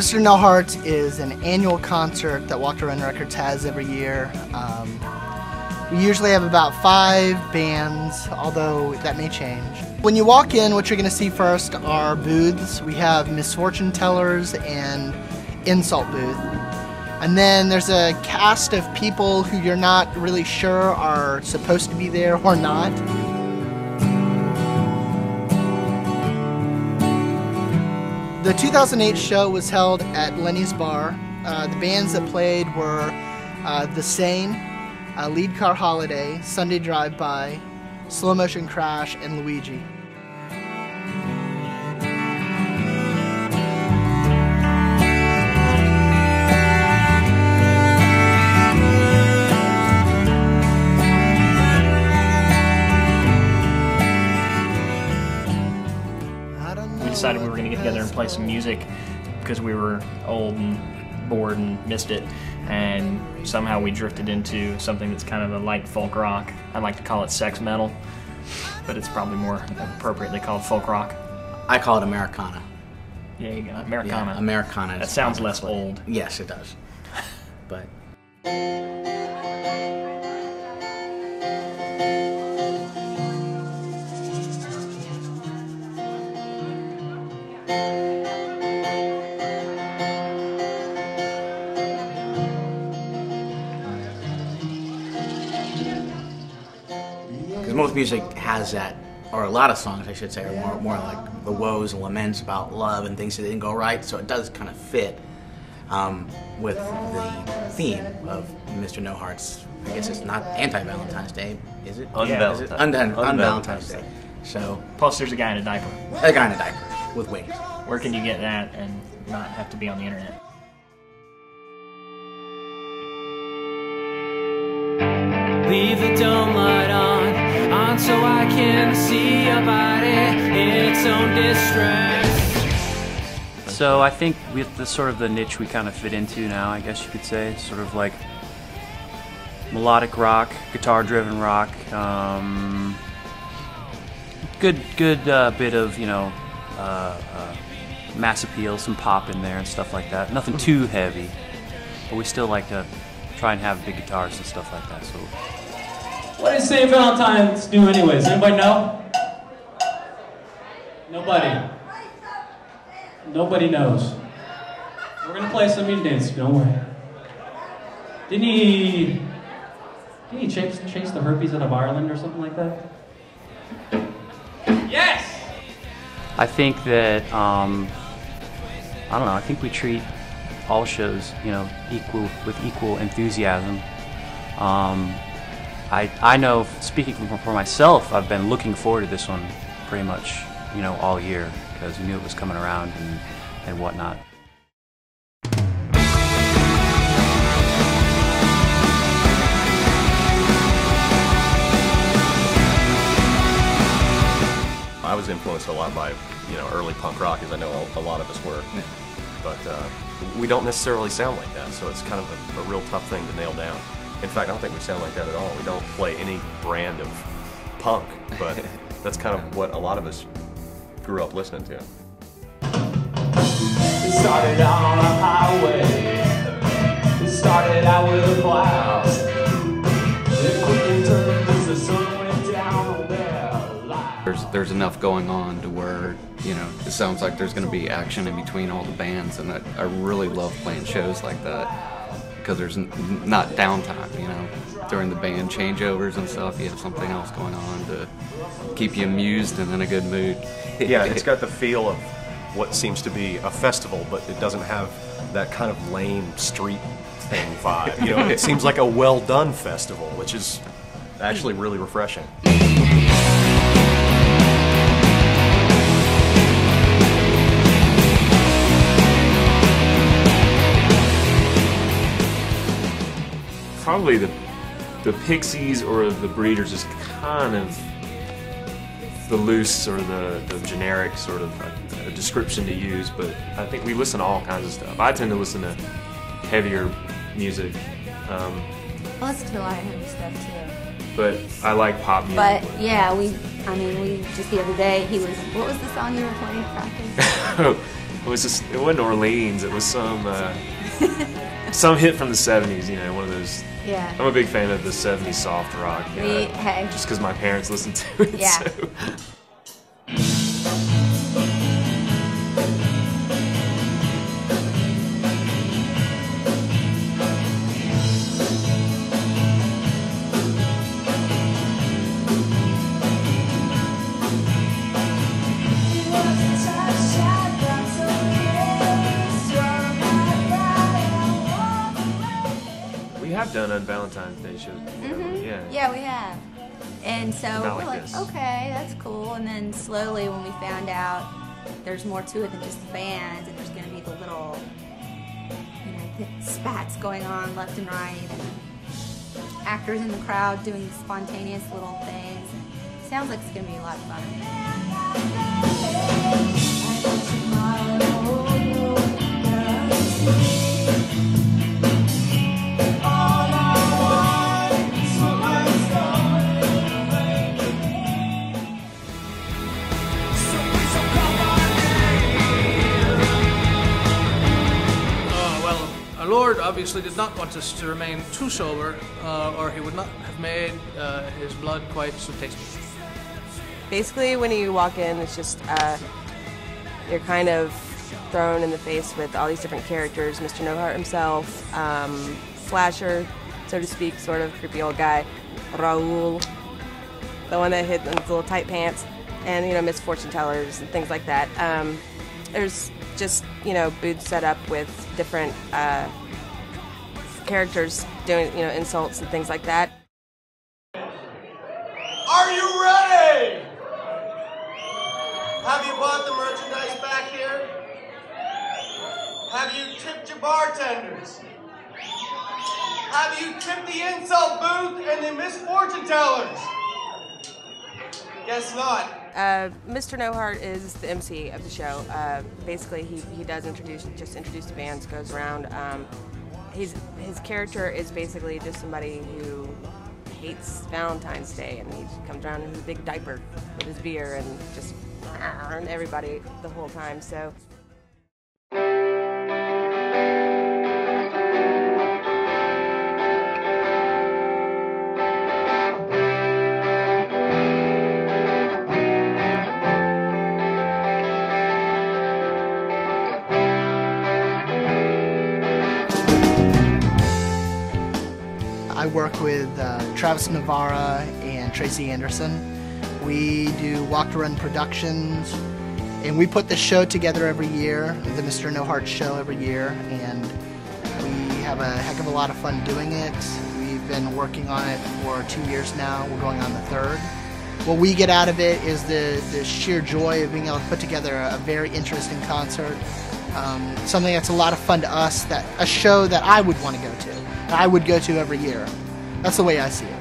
Mr. No Hearts is an annual concert that Walk to Run Records has every year. We usually have about 5 bands, although that may change. When you walk in, what you're going to see first are booths. We have misfortune tellers and insult booth. And then there's a cast of people who you're not really sure are supposed to be there or not. The 2008 show was held at Lenny's Bar. The bands that played were The Sane, Lead Car Holiday, Sunday Drive-By, Slow Motion Crash, and Luigi. We decided we were going to get together and play some music because we were old and bored and missed it, and somehow we drifted into something that's kind of a light folk rock. I like to call it sex metal, but it's probably more appropriately called folk rock. I call it Americana. Yeah, you got Americana. Yeah, Americana. That sounds less old. Yes, it does. But most music has that, or a lot of songs I should say, are more like the woes and laments about love and things that didn't go right, so it does kind of fit with the theme of Mr. No Hearts. I guess it's not anti-Valentine's Day, is it? Un-Valentine's Day. So, plus there's a guy in a diaper. A guy in a diaper with wings. Where can you get that and not have to be on the internet? Leave the dome light on so I can see your body in its own distress. So I think with the sort of the niche we kind of fit into now, I guess you could say, sort of like melodic rock, guitar-driven rock, good bit of, you know, mass appeal, some pop in there and stuff like that. Nothing too heavy, but we still like to try and have big guitars and stuff like that. So, what does St. Valentine's do anyways? Anybody know? Nobody. Nobody knows. We're gonna play some music dance, don't worry. Didn't he chase the herpes out of Ireland or something like that? Yes! I think that, I don't know, I think we treat all shows, you know, with equal enthusiasm. I know, speaking for myself, I've been looking forward to this one pretty much, you know, all year, because we knew it was coming around and whatnot. I was influenced a lot by, you know, early punk rock, as I know a lot of us were. But we don't necessarily sound like that, so it's kind of a real tough thing to nail down. In fact, I don't think we sound like that at all. We don't play any brand of punk, but that's kind of what a lot of us grew up listening to. It started out on a highway. It started out with a blast. It quickly turned as the sun went down on their lives. There's enough going on to where, you know, it sounds like there's going to be action in between all the bands, and I really love playing shows like that because there's not downtime, you know. During the band changeovers and stuff, you have something else going on to keep you amused and in a good mood. Yeah, it's got the feel of what seems to be a festival, but it doesn't have that kind of lame street thing vibe. You know, it seems like a well-done festival, which is actually really refreshing. Probably the Pixies or the Breeders is kind of the loose or the generic sort of a description to use, but I think we listen to all kinds of stuff. I tend to listen to heavier music. I listen to a lot of heavy stuff too. But I like pop music. But yeah, we just the other day, what was the song you were playing at practice? it wasn't Orleans. It was some hit from the '70s. You know, one of those. Yeah. I'm a big fan of the '70s soft rock. Hey. Just because my parents listened to it. Yeah. So. We have done on Valentine's Day shows. Yeah, we have. And so Not we're like like, this. okay, that's cool. And then slowly when we found out there's more to it than just the bands, and there's going to be the little, spats going on left and right, and actors in the crowd doing spontaneous little things. Sounds like it's going to be a lot of fun. Our Lord obviously did not want us to remain too sober, or he would not have made his blood quite so tasty. Basically, when you walk in, it's just you're kind of thrown in the face with all these different characters. Mr. Nohart himself, Slasher, so to speak, sort of creepy old guy, Raoul, the one that hid in his little tight pants, and Miss Fortune Tellers and things like that. There's just booths set up with different characters doing insults and things like that. Are you ready? Have you bought the merchandise back here? Have you tipped your bartenders? Have you tipped the insult booth and the Miss Fortune Tellers? Guess not. Mr. Nohart is the MC of the show. Basically, he does introduce the bands, goes around. His character is basically just somebody who hates Valentine's Day, and he comes around in his big diaper with his beer and just and everybody the whole time. So. I work with Travis Navarra and Tracy Anderson. We do Walk to Run Productions, and we put the show together every year, the Mr. Nohart show every year, and we have a heck of a lot of fun doing it. We've been working on it for 2 years now. We're going on the third. What we get out of it is the sheer joy of being able to put together a very interesting concert, something that's a lot of fun to us, a show that I would want to go to. I would go to every year. That's the way I see it.